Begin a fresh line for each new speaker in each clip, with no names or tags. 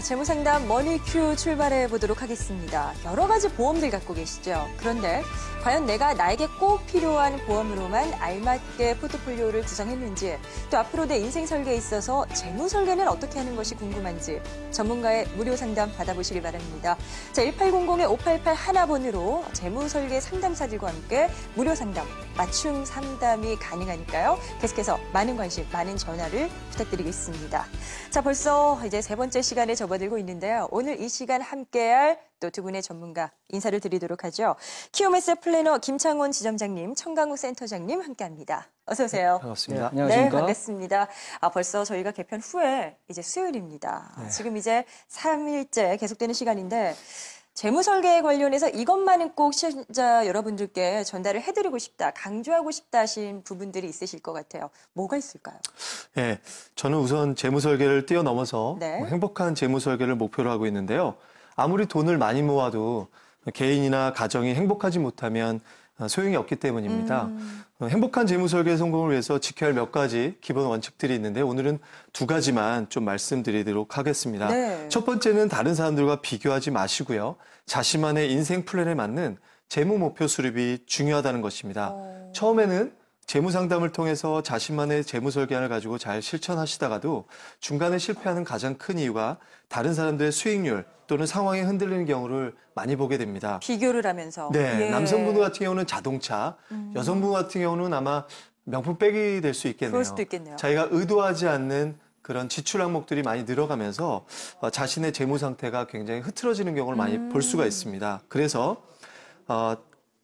재무상담 머니큐 출발해 보도록 하겠습니다. 여러 가지 보험들 갖고 계시죠? 그런데 과연 내가 나에게 꼭 필요한 보험으로만 알맞게 포트폴리오를 구성했는지, 또 앞으로 내 인생 설계에 있어서 재무 설계는 어떻게 하는 것이 궁금한지 전문가의 무료 상담 받아보시기 바랍니다. 자, 1800-5881번으로 재무 설계 상담사들과 함께 무료 상담, 맞춤 상담이 가능하니까요. 계속해서 많은 관심, 많은 전화를 부탁드리겠습니다. 자, 벌써 이제 세 번째 시간에 접어들고 있는데요. 오늘 이 시간 함께할 또 두 분의 전문가 인사를 드리도록 하죠. 키움에셋 플래너 김창원 지점장님, 청강욱 센터장님 함께합니다. 어서 오세요.
반갑습니다.
네, 안녕하십니까? 네, 반갑습니다. 벌써 저희가 개편 후에 이제 수요일입니다. 네. 지금 이제 3일째 계속되는 시간인데 재무 설계에 관련해서 이것만은 꼭 시청자 여러분들께 전달을 해드리고 싶다, 강조하고 싶다 하신 부분들이 있으실 것 같아요. 뭐가 있을까요?
네, 저는 우선 재무 설계를 뛰어넘어서
네.
행복한 재무 설계를 목표로 하고 있는데요. 아무리 돈을 많이 모아도 개인이나 가정이 행복하지 못하면 소용이 없기 때문입니다. 행복한 재무 설계 성공을 위해서 지켜야 할 몇 가지 기본 원칙들이 있는데 오늘은 두 가지만 좀 말씀드리도록 하겠습니다.
네.
첫 번째는 다른 사람들과 비교하지 마시고요. 자신만의 인생 플랜에 맞는 재무 목표 수립이 중요하다는 것입니다. 처음에는 재무 상담을 통해서 자신만의 재무 설계안을 가지고 잘 실천하시다가도 중간에 실패하는 가장 큰 이유가 다른 사람들의 수익률 또는 상황이 흔들리는 경우를 많이 보게 됩니다.
비교를 하면서.
네,
예.
남성분 같은 경우는 자동차, 여성분 같은 경우는 아마 명품백이 될 수 있겠네요.
그럴 수도 있겠네요.
자기가 의도하지 않는 그런 지출 항목들이 많이 늘어가면서 자신의 재무 상태가 굉장히 흐트러지는 경우를 많이 볼 수가 있습니다. 그래서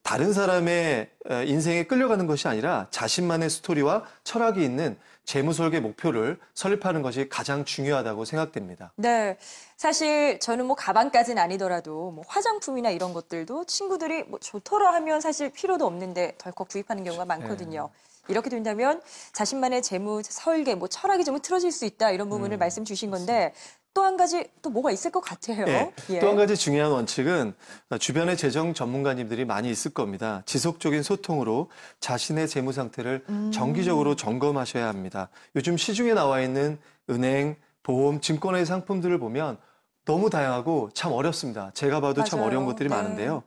다른 사람의 인생에 끌려가는 것이 아니라 자신만의 스토리와 철학이 있는 재무 설계 목표를 설립하는 것이 가장 중요하다고 생각됩니다.
네, 사실 저는 뭐 가방까지는 아니더라도 뭐 화장품이나 이런 것들도 친구들이 뭐 좋더라 하면 사실 필요도 없는데 덜컥 구입하는 경우가 많거든요. 이렇게 된다면 자신만의 재무 설계, 뭐 철학이 좀 흐트러질 수 있다 이런 부분을 말씀 주신 건데 또 한 가지 또 뭐가 있을 것 같아요.
네,
예.
또 한 가지 중요한 원칙은 주변에 재정 전문가님들이 많이 있을 겁니다. 지속적인 소통으로 자신의 재무 상태를 정기적으로 점검하셔야 합니다. 요즘 시중에 나와 있는 은행, 보험, 증권의 상품들을 보면 너무 다양하고 참 어렵습니다. 제가 봐도
맞아요.
참 어려운 것들이
네.
많은데요.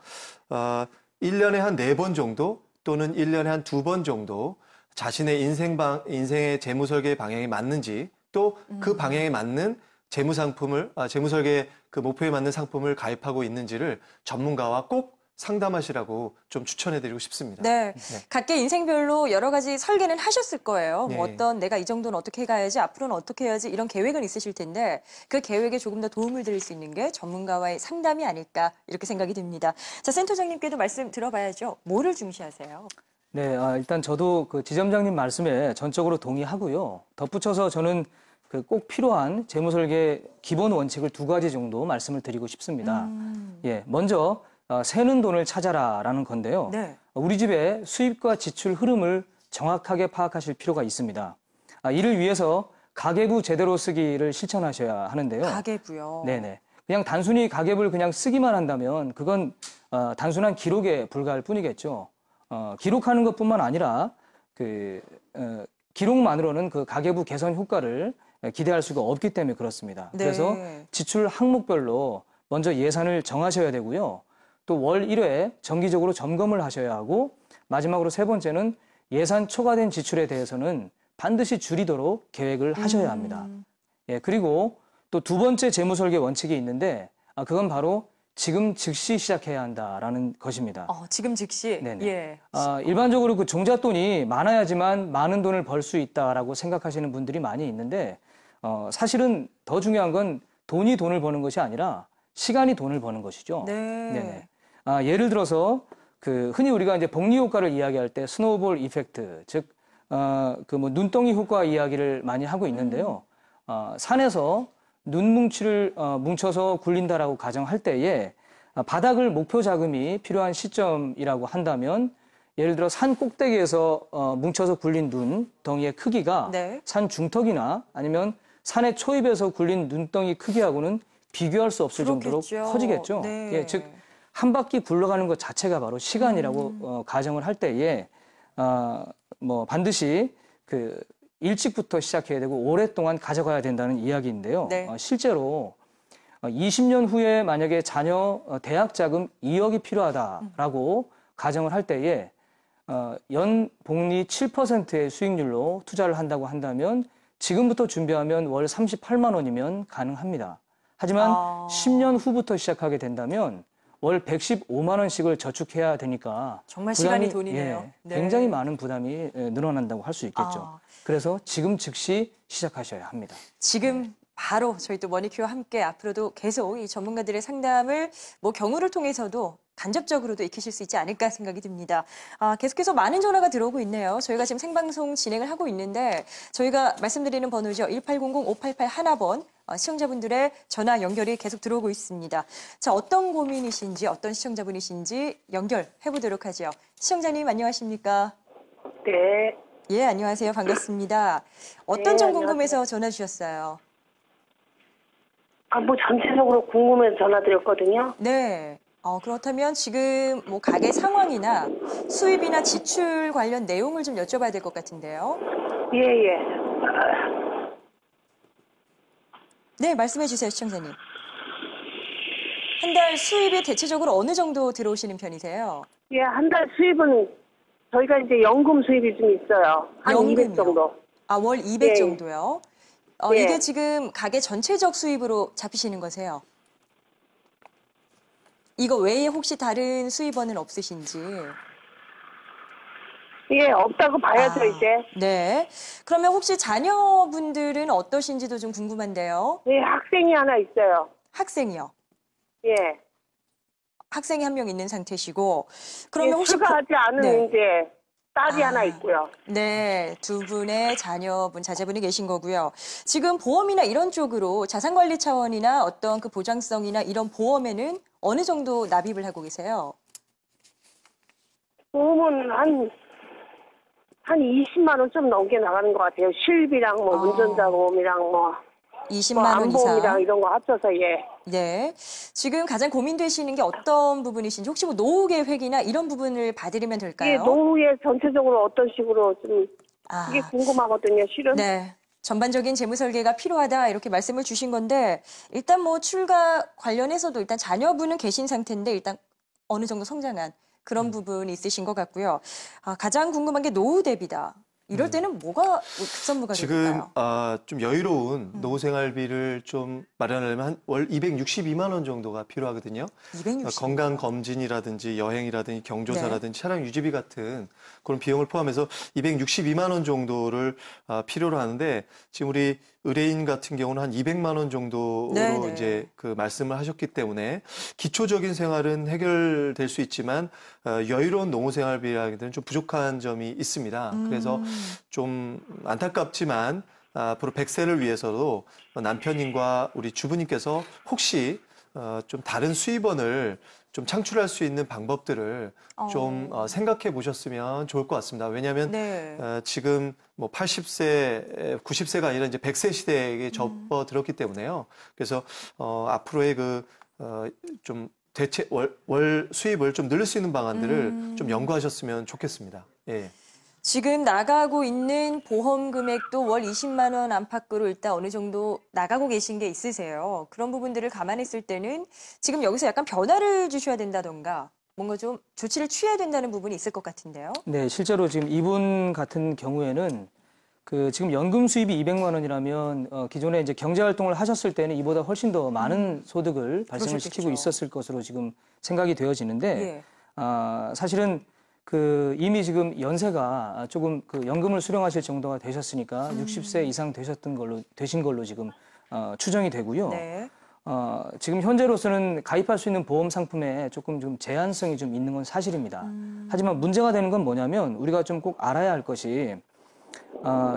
1년에 한 4번 정도 또는 1년에 한 2번 정도 자신의 인생의 재무 설계 방향이 맞는지 또 그 방향에 맞는 재무 설계 그 목표에 맞는 상품을 가입하고 있는지를 전문가와 꼭 상담하시라고 좀 추천해드리고 싶습니다.
네.
네.
각계 인생별로 여러 가지 설계는 하셨을 거예요.
네.
뭐 어떤 내가 이 정도는 어떻게 해가야지, 앞으로는 어떻게 해야지 이런 계획은 있으실 텐데 그 계획에 조금 더 도움을 드릴 수 있는 게 전문가와의 상담이 아닐까 이렇게 생각이 듭니다. 자, 센터장님께도 말씀 들어봐야죠. 뭐를 중시하세요?
네, 일단 저도 그 지점장님 말씀에 전적으로 동의하고요. 덧붙여서 저는 그 꼭 필요한 재무 설계 기본 원칙을 두 가지 정도 말씀을 드리고 싶습니다. 예, 먼저 새는 돈을 찾아라라는 건데요.
네.
우리 집의 수입과 지출 흐름을 정확하게 파악하실 필요가 있습니다. 이를 위해서 가계부 제대로 쓰기를 실천하셔야 하는데요.
가계부요.
네네. 그냥 단순히 가계부를 그냥 쓰기만 한다면 그건 단순한 기록에 불과할 뿐이겠죠. 기록하는 것뿐만 아니라 기록만으로는 그 가계부 개선 효과를 기대할 수가 없기 때문에 그렇습니다.
네.
그래서 지출 항목별로 먼저 예산을 정하셔야 되고요. 또 월 1회 정기적으로 점검을 하셔야 하고 마지막으로 세 번째는 예산 초과된 지출에 대해서는 반드시 줄이도록 계획을 하셔야 합니다. 예, 그리고 또 두 번째 재무 설계 원칙이 있는데 그건 바로 지금 즉시 시작해야 한다라는 것입니다.
지금 즉시?
네네.
예.
일반적으로 그 종잣돈이 많아야지만 많은 돈을 벌 수 있다라고 생각하시는 분들이 많이 있는데 사실은 더 중요한 건 돈이 돈을 버는 것이 아니라 시간이 돈을 버는 것이죠.
네.
네네. 예를 들어서 그 흔히 우리가 이제 복리 효과를 이야기할 때 스노우볼 이펙트, 즉 그 뭐 눈덩이 효과 이야기를 많이 하고 있는데요. 산에서 눈뭉치를 뭉쳐서 굴린다라고 가정할 때에 바닥을 목표 자금이 필요한 시점이라고 한다면 예를 들어 산 꼭대기에서 뭉쳐서 굴린 눈덩이의 크기가
네.
산 중턱이나 아니면 산의 초입에서 굴린 눈덩이 크기하고는 비교할 수 없을
그렇겠죠.
정도로 커지겠죠.
네.
예, 즉 한 바퀴 굴러가는 것 자체가 바로 시간이라고 가정을 할 때에 뭐 반드시 그 일찍부터 시작해야 되고 오랫동안 가져가야 된다는 이야기인데요.
네.
실제로 20년 후에 만약에 자녀 대학 자금 2억이 필요하다라고 가정을 할 때에 연 복리 7%의 수익률로 투자를 한다고 한다면 지금부터 준비하면 월 38만 원이면 가능합니다. 하지만 10년 후부터 시작하게 된다면 월 115만 원씩을 저축해야 되니까
정말 시간이 돈이네요.
예,
네.
굉장히 많은 부담이 늘어난다고 할 수 있겠죠. 그래서 지금 즉시 시작하셔야 합니다.
지금 바로 저희 또 머니큐어와 함께 앞으로도 계속 이 전문가들의 상담을 뭐 경우를 통해서도 간접적으로도 익히실 수 있지 않을까 생각이 듭니다. 계속해서 많은 전화가 들어오고 있네요. 저희가 지금 생방송 진행을 하고 있는데 저희가 말씀드리는 번호죠. 1800-588-1번. 시청자분들의 전화 연결이 계속 들어오고 있습니다. 자, 어떤 고민이신지 어떤 시청자분이신지 연결해 보도록 하죠. 시청자님 안녕하십니까?
네.
예, 안녕하세요. 반갑습니다. 어떤
네,
점 궁금해서 전화 주셨어요?
뭐 전체적으로 궁금해서 전화드렸거든요.
네. 그렇다면 지금 뭐 가게 상황이나 수입이나 지출 관련 내용을 좀 여쭤봐야 될 것 같은데요.
예.
네, 말씀해 주세요, 시청자님. 한 달 수입이 대체적으로 어느 정도 들어오시는 편이세요?
예, 한 달 수입은 저희가 이제 연금 수입이 좀 있어요. 한 200
연금이요?
정도.
월 200
예.
정도요?
예.
이게 지금 가게 전체적 수입으로 잡히시는 거세요? 이거 외에 혹시 다른 수입원은 없으신지?
예, 없다고 봐야죠, 이제.
네. 그러면 혹시 자녀분들은 어떠신지도 좀 궁금한데요.
예, 학생이 하나 있어요.
학생이요.
예.
학생이 한 명 있는 상태시고 그러면 혹시
출가하지 않은
네.
이제 딸이 하나 있고요.
네, 두 분의 자녀분, 자제분이 계신 거고요. 지금 보험이나 이런 쪽으로 자산관리 차원이나 어떤 그 보장성이나 이런 보험에는 어느 정도 납입을 하고 계세요?
보험은 한 20만 원 좀 넘게 나가는 것 같아요. 실비랑 뭐 운전자 보험이랑 뭐
20만 원 이상.
안보험이랑 이런 거 합쳐서 예.
네. 지금 가장 고민되시는 게 어떤 부분이신지 혹시 뭐 노후 계획이나 이런 부분을 봐드리면 될까요?
예, 노후에 전체적으로 어떤 식으로 좀 그게 궁금하거든요, 실은.
네. 전반적인 재무 설계가 필요하다 이렇게 말씀을 주신 건데 일단 뭐 출가 관련해서도 일단 자녀분은 계신 상태인데 일단 어느 정도 성장한 그런 부분이 있으신 것 같고요. 가장 궁금한 게 노후 대비다. 이럴 때는 뭐가 급선무가
지금
될까요?
좀 여유로운 노후 생활비를 좀 마련하려면 한 월 262만 원 정도가 필요하거든요.
260.
건강 검진이라든지 여행이라든지 경조사라든지
네.
차량 유지비 같은 그런 비용을 포함해서 262만 원 정도를 필요로 하는데 지금 우리 의뢰인 같은 경우는 한 200만 원 정도로
네네.
이제 그 말씀을 하셨기 때문에 기초적인 생활은 해결될 수 있지만 여유로운 노후 생활비라기에는 좀 부족한 점이 있습니다. 그래서 좀 안타깝지만 앞으로 100세를 위해서도 남편님과 우리 주부님께서 혹시 좀 다른 수입원을 좀 창출할 수 있는 방법들을 좀 생각해 보셨으면 좋을 것 같습니다. 왜냐하면
네.
지금 뭐 80세, 90세가 아니라 이제 100세 시대에 접어들었기 때문에요. 그래서 앞으로의 좀 대체 월 수입을 좀 늘릴 수 있는 방안들을 좀 연구하셨으면 좋겠습니다. 예.
지금 나가고 있는 보험 금액도 월 20만 원 안팎으로 일단 어느 정도 나가고 계신 게 있으세요. 그런 부분들을 감안했을 때는 지금 여기서 약간 변화를 주셔야 된다던가 뭔가 좀 조치를 취해야 된다는 부분이 있을 것 같은데요.
네, 실제로 지금 이분 같은 경우에는 지금 연금 수입이 200만 원이라면 기존에 이제 경제 활동을 하셨을 때는 이보다 훨씬 더 많은 소득을 발생을 시키고 있었을 것으로 지금 생각이 되어지는데 사실은 이미 지금 연세가 조금 연금을 수령하실 정도가 되셨으니까 60세 이상 되신 걸로 지금 추정이 되고요.
네.
지금 현재로서는 가입할 수 있는 보험 상품에 조금 좀 제한성이 좀 있는 건 사실입니다. 하지만 문제가 되는 건 뭐냐면 우리가 좀 꼭 알아야 할 것이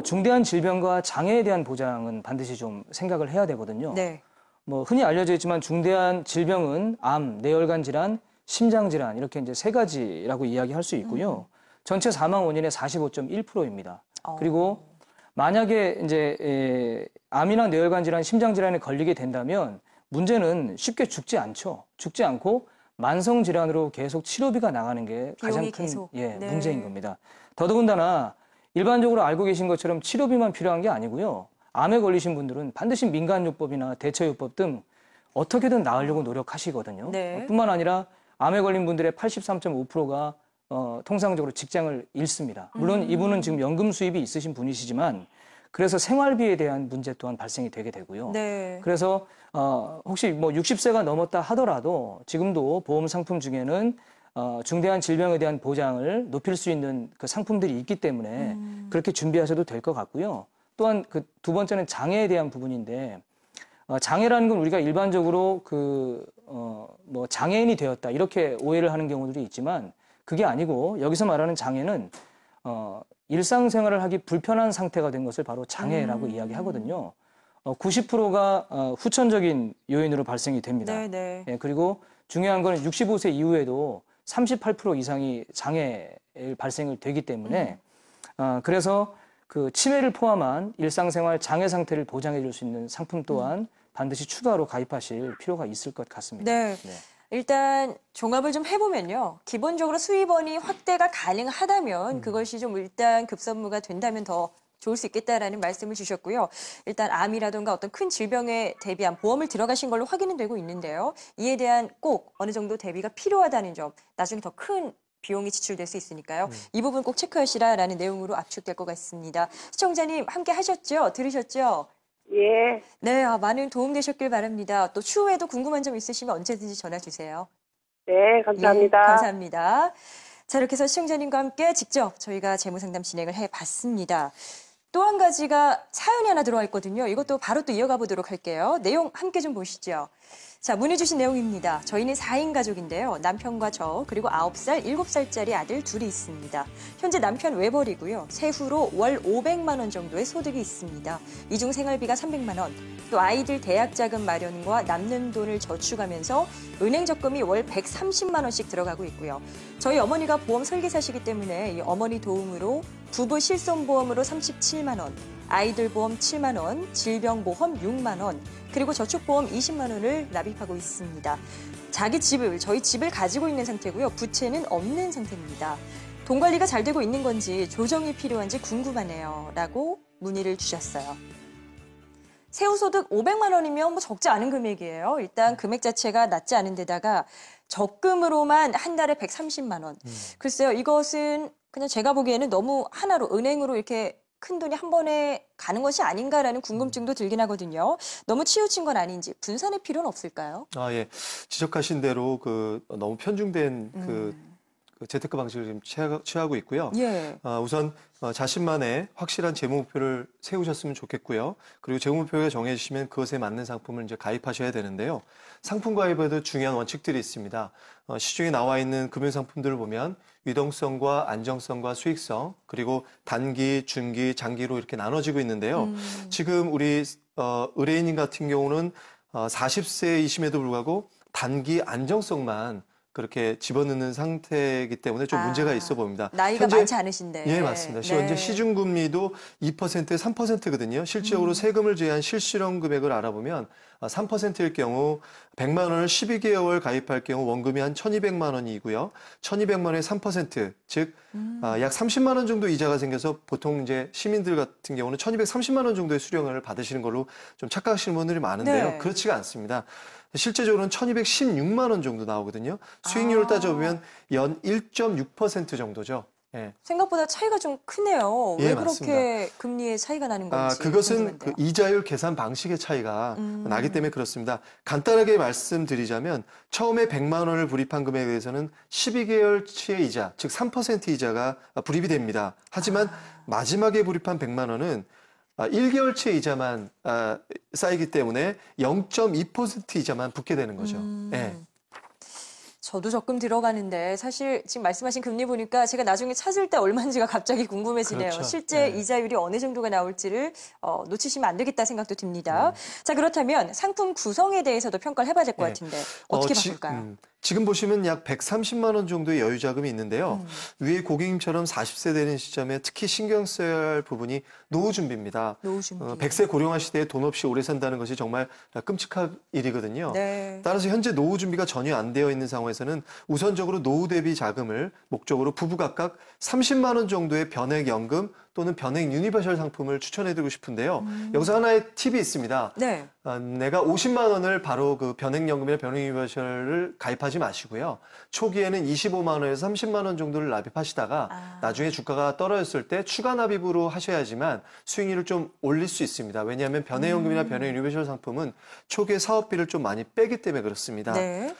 중대한 질병과 장애에 대한 보장은 반드시 좀 생각을 해야 되거든요.
네.
뭐 흔히 알려져 있지만 중대한 질병은 암, 뇌혈관 질환, 심장 질환 이렇게 이제 세 가지라고 이야기할 수 있고요. 전체 사망 원인의 45.1%입니다. 그리고 만약에 이제 암이나 뇌혈관 질환, 심장 질환에 걸리게 된다면 문제는 쉽게 죽지 않죠. 죽지 않고 만성 질환으로 계속 치료비가 나가는 게 가장 큰
네.
문제인 겁니다. 더더군다나 일반적으로 알고 계신 것처럼 치료비만 필요한 게 아니고요. 암에 걸리신 분들은 반드시 민간요법이나 대처요법 등 어떻게든 나으려고 노력하시거든요.
네.
뿐만 아니라 암에 걸린 분들의 83.5%가 통상적으로 직장을 잃습니다. 물론 이분은 지금 연금 수입이 있으신 분이시지만 그래서 생활비에 대한 문제 또한 발생이 되게 되고요.
네.
그래서 혹시 뭐 60세가 넘었다 하더라도 지금도 보험 상품 중에는 중대한 질병에 대한 보장을 높일 수 있는 그 상품들이 있기 때문에 그렇게 준비하셔도 될 것 같고요. 또한 그 두 번째는 장애에 대한 부분인데 장애라는 건 우리가 일반적으로 뭐 장애인이 되었다 이렇게 오해를 하는 경우들이 있지만 그게 아니고 여기서 말하는 장애는 일상생활을 하기 불편한 상태가 된 것을 바로 장애라고 이야기하거든요. 90%가 후천적인 요인으로 발생이 됩니다.
네.
예, 그리고 중요한 거는 65세 이후에도 38% 이상이 장애 발생을 되기 때문에 그래서 그 치매를 포함한 일상생활 장애 상태를 보장해 줄 수 있는 상품 또한 반드시 추가로 가입하실 필요가 있을 것 같습니다.
네. 일단 종합을 좀 해보면요. 기본적으로 수입원이 확대가 가능하다면 그것이 좀 일단 급선무가 된다면 더 좋을 수 있겠다라는 말씀을 주셨고요. 일단 암이라든가 어떤 큰 질병에 대비한 보험을 들어가신 걸로 확인은 되고 있는데요. 이에 대한 꼭 어느 정도 대비가 필요하다는 점, 나중에 더 큰 비용이 지출될 수 있으니까요. 이 부분 꼭 체크하시라라는 내용으로 압축될 것 같습니다. 시청자님 함께 하셨죠? 들으셨죠?
예.
네, 많은 도움 되셨길 바랍니다. 또 추후에도 궁금한 점 있으시면 언제든지 전화 주세요.
네, 감사합니다.
예, 감사합니다. 자, 이렇게 해서 시청자님과 함께 직접 저희가 재무상담 진행을 해봤습니다. 또 한 가지가 사연이 하나 들어와 있거든요. 이것도 바로 또 이어가 보도록 할게요. 내용 함께 좀 보시죠. 자, 문의 주신 내용입니다. 저희는 4인 가족인데요. 남편과 저 그리고 9살, 7살짜리 아들 둘이 있습니다. 현재 남편 외벌이고요. 세후로 월 500만 원 정도의 소득이 있습니다. 이 중 생활비가 300만 원, 또 아이들 대학 자금 마련과 남는 돈을 저축하면서 은행 적금이 월 130만 원씩 들어가고 있고요. 저희 어머니가 보험 설계사시기 때문에 이 어머니 도움으로 부부 실손보험으로 37만 원, 아이들 보험 7만 원, 질병보험 6만 원, 그리고 저축보험 20만 원을 납입하고 있습니다. 저희 집을 가지고 있는 상태고요. 부채는 없는 상태입니다. 돈 관리가 잘 되고 있는 건지 조정이 필요한지 궁금하네요. 라고 문의를 주셨어요. 세후소득 500만 원이면 뭐 적지 않은 금액이에요. 일단 금액 자체가 낮지 않은 데다가 적금으로만 한 달에 130만 원. 글쎄요, 이것은 그냥 제가 보기에는 너무 하나로 은행으로 이렇게 큰 돈이 한 번에 가는 것이 아닌가라는 궁금증도 들긴 하거든요. 너무 치우친 건 아닌지 분산의 필요는 없을까요?
예. 지적하신 대로 너무 편중된 그 재테크 방식을 지금 취하고 있고요.
예.
우선 자신만의 확실한 재무 목표를 세우셨으면 좋겠고요. 그리고 재무 목표가 정해지시면 그것에 맞는 상품을 이제 가입하셔야 되는데요. 상품 가입에도 중요한 원칙들이 있습니다. 시중에 나와 있는 금융 상품들을 보면 유동성과 안정성과 수익성, 그리고 단기, 중기, 장기로 이렇게 나눠지고 있는데요. 지금 우리 의뢰인님 같은 경우는 40세이심에도 불구하고 단기 안정성만 그렇게 집어넣는 상태이기 때문에 좀 문제가 있어 보입니다.
나이가 많지 않으신데.
예, 맞습니다. 현재 시중금리도 2%에 3%거든요. 실질적으로 세금을 제한 실실현 금액을 알아보면 3%일 경우 100만 원을 12개월 가입할 경우 원금이 한 1,200만 원이고요. 1,200만 원에 3%, 즉 약 30만 원 정도 이자가 생겨서 보통 이제 시민들 같은 경우는 1,230만 원 정도의 수령을 받으시는 걸로 좀 착각하시는 분들이 많은데요.
네.
그렇지가 않습니다. 실제적으로는 1,216만 원 정도 나오거든요. 수익률을 따져보면 연 1.6% 정도죠. 예.
생각보다 차이가 좀 크네요.
예,
왜 그렇게
맞습니다.
금리의 차이가 나는 건지.
그것은
궁금한데요.
이자율 계산 방식의 차이가 나기 때문에 그렇습니다. 간단하게 말씀드리자면 처음에 100만 원을 불입한 금액에 대해서는 12개월치의 이자, 즉 3% 이자가 불입이 됩니다. 하지만 마지막에 불입한 100만 원은 1개월치의 이자만 쌓이기 때문에 0.2% 이자만 붙게 되는 거죠. 예.
저도 적금 들어가는데 사실 지금 말씀하신 금리 보니까 제가 나중에 찾을 때 얼마인지가 갑자기 궁금해지네요.
그렇죠.
실제
네.
이자율이 어느 정도가 나올지를 놓치시면 안 되겠다 생각도 듭니다. 자, 그렇다면 상품 구성에 대해서도 평가를 해봐야 될 것 같은데 어떻게 바꿀까요?
지금 보시면 약 130만 원 정도의 여유 자금이 있는데요. 위에 고객님처럼 40세 되는 시점에 특히 신경 써야 할 부분이 노후 준비입니다.
노후 준비.
100세 고령화 시대에 돈 없이 오래 산다는 것이 정말 끔찍한 일이거든요.
네.
따라서 현재 노후 준비가 전혀 안 되어 있는 상황에서는 우선적으로 노후 대비 자금을 목적으로 부부 각각 30만 원 정도의 변액연금 또는 변액 유니버셜 상품을 추천해드리고 싶은데요. 여기서 하나의 팁이 있습니다.
네.
내가 50만 원을 바로 그 변액연금이나 변액 유니버셜을 가입하지 마시고요. 초기에는 25만 원에서 30만 원 정도를 납입하시다가 나중에 주가가 떨어졌을 때 추가 납입으로 하셔야지만 수익률을 좀 올릴 수 있습니다. 왜냐하면 변액연금이나 변액 유니버셜 상품은 초기에 사업비를 좀 많이 빼기 때문에 그렇습니다.
네.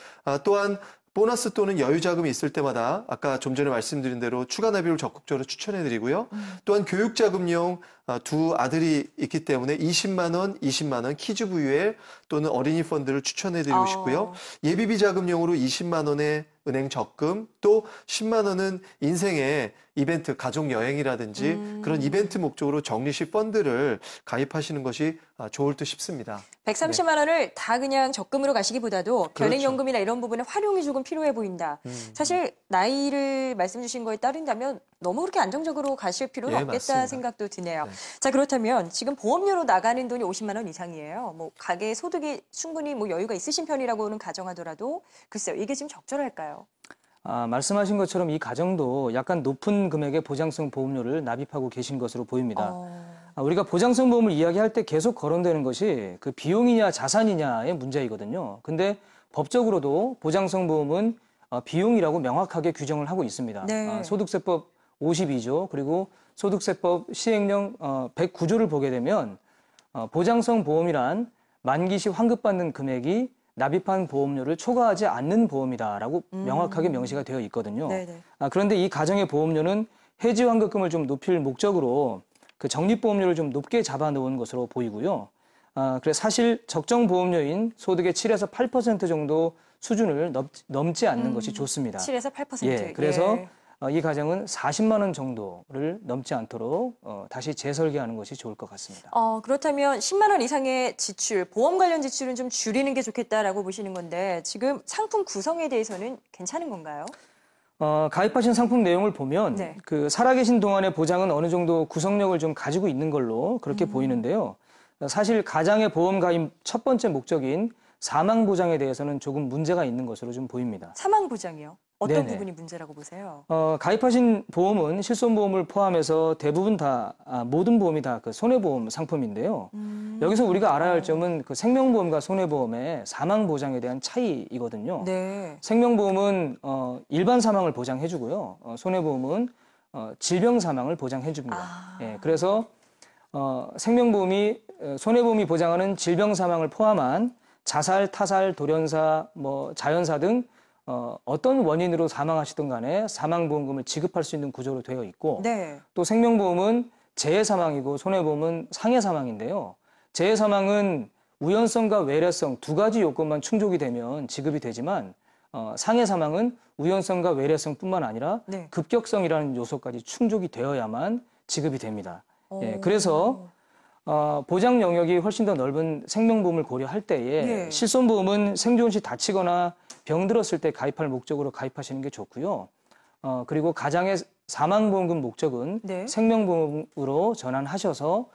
또한 보너스 또는 여유 자금이 있을 때마다 아까 좀 전에 말씀드린 대로 추가 납입을 적극적으로 추천해드리고요. 또한 교육 자금용 두 아들이 있기 때문에 20만 원, 20만 원 키즈 부유에 또는 어린이 펀드를 추천해드리고 싶고요. 예비비 자금용으로 20만 원의 은행 적금, 또 10만 원은 인생의 이벤트, 가족 여행이라든지 그런 이벤트 목적으로 적립식 펀드를 가입하시는 것이 좋을 듯 싶습니다.
130만 원을 다 그냥 적금으로 가시기보다도 변액연금이나 이런 부분에 활용이 조금 필요해 보인다. 사실 나이를 말씀 주신 거에 따른다면 너무 그렇게 안정적으로 가실 필요는 없겠다
맞습니다.
생각도 드네요.
네.
자, 그렇다면 지금 보험료로 나가는 돈이 50만 원 이상이에요. 뭐 가계 소득이 충분히 뭐 여유가 있으신 편이라고는 가정하더라도 글쎄요, 이게 지금 적절할까요?
말씀하신 것처럼 이 가정도 약간 높은 금액의 보장성 보험료를 납입하고 계신 것으로 보입니다. 우리가 보장성 보험을 이야기할 때 계속 거론되는 것이 그 비용이냐 자산이냐의 문제이거든요. 근데 법적으로도 보장성 보험은 비용이라고 명확하게 규정을 하고 있습니다.
네.
소득세법 52조 그리고 소득세법 시행령 109조를 보게 되면 보장성 보험이란 만기 시 환급받는 금액이 납입한 보험료를 초과하지 않는 보험이다라고 명확하게 명시가 되어 있거든요.
네네.
그런데 이 가정의 보험료는 해지 환급금을 좀 높일 목적으로 그 적립보험료를 좀 높게 잡아놓은 것으로 보이고요. 그래서 사실 적정 보험료인 소득의 7에서 8% 정도 수준을 넘지 않는 것이 좋습니다.
7에서 8%.
예, 그래서 이 가정은 40만 원 정도를 넘지 않도록 다시 재설계하는 것이 좋을 것 같습니다.
그렇다면 10만 원 이상의 지출, 보험 관련 지출은 좀 줄이는 게 좋겠다라고 보시는 건데 지금 상품 구성에 대해서는 괜찮은 건가요?
가입하신 상품 내용을 보면
네.
그 살아계신 동안의 보장은 어느 정도 구성력을 좀 가지고 있는 걸로 그렇게 보이는데요. 사실 가장의 보험 가입 첫 번째 목적인 사망 보장에 대해서는 조금 문제가 있는 것으로 좀 보입니다.
사망 보장이요? 어떤
네네.
부분이 문제라고 보세요?
가입하신 보험은 실손보험을 포함해서 대부분 다 모든 보험이 다 그 손해보험 상품인데요. 여기서 우리가 알아야 할 점은 그 생명보험과 손해보험의 사망 보장에 대한 차이이거든요.
네.
생명보험은 일반 사망을 보장해주고요. 손해보험은 질병 사망을 보장해줍니다. 예, 그래서 생명보험이 손해보험이 보장하는 질병 사망을 포함한 자살, 타살, 돌연사, 뭐 자연사 등 어떤 원인으로 사망하시든 간에 사망보험금을 지급할 수 있는 구조로 되어 있고
네.
또 생명보험은 재해사망이고 손해보험은 상해사망인데요. 재해사망은 우연성과 외래성 두 가지 요건만 충족이 되면 지급이 되지만 상해사망은 우연성과 외래성뿐만 아니라
네.
급격성이라는 요소까지 충족이 되어야만 지급이 됩니다. 예, 그래서 보장 영역이 훨씬 더 넓은 생명보험을 고려할 때에
네.
실손보험은 생존 시 다치거나 병들었을 때 가입할 목적으로 가입하시는 게 좋고요. 그리고 가장의 사망보험금 목적은
네.
생명보험으로 전환하셔서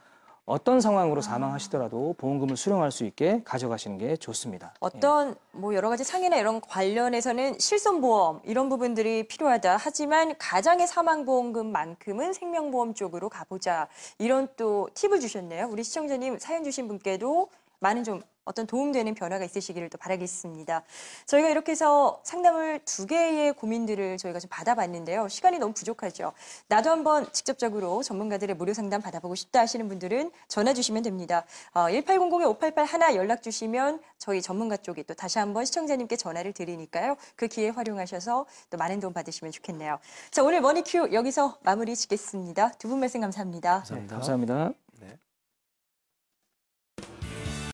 어떤 상황으로 사망하시더라도 보험금을 수령할 수 있게 가져가시는 게 좋습니다.
어떤 뭐 여러 가지 상해나 이런 관련해서는 실손보험 이런 부분들이 필요하다. 하지만 가장의 사망보험금만큼은 생명보험 쪽으로 가보자. 이런 또 팁을 주셨네요. 우리 시청자님 사연 주신 분께도 많은 좀 어떤 도움되는 변화가 있으시기를 또 바라겠습니다. 저희가 이렇게 해서 상담을 2개의 고민들을 저희가 좀 받아봤는데요. 시간이 너무 부족하죠. 나도 한번 직접적으로 전문가들의 무료 상담 받아보고 싶다 하시는 분들은 전화 주시면 됩니다. 1800-5881 연락 주시면 저희 전문가 쪽에 또 다시 한번 시청자님께 전화를 드리니까요. 그 기회 활용하셔서 또 많은 도움 받으시면 좋겠네요. 자, 오늘 머니큐 여기서 마무리 짓겠습니다. 두 분 말씀 감사합니다.
감사합니다.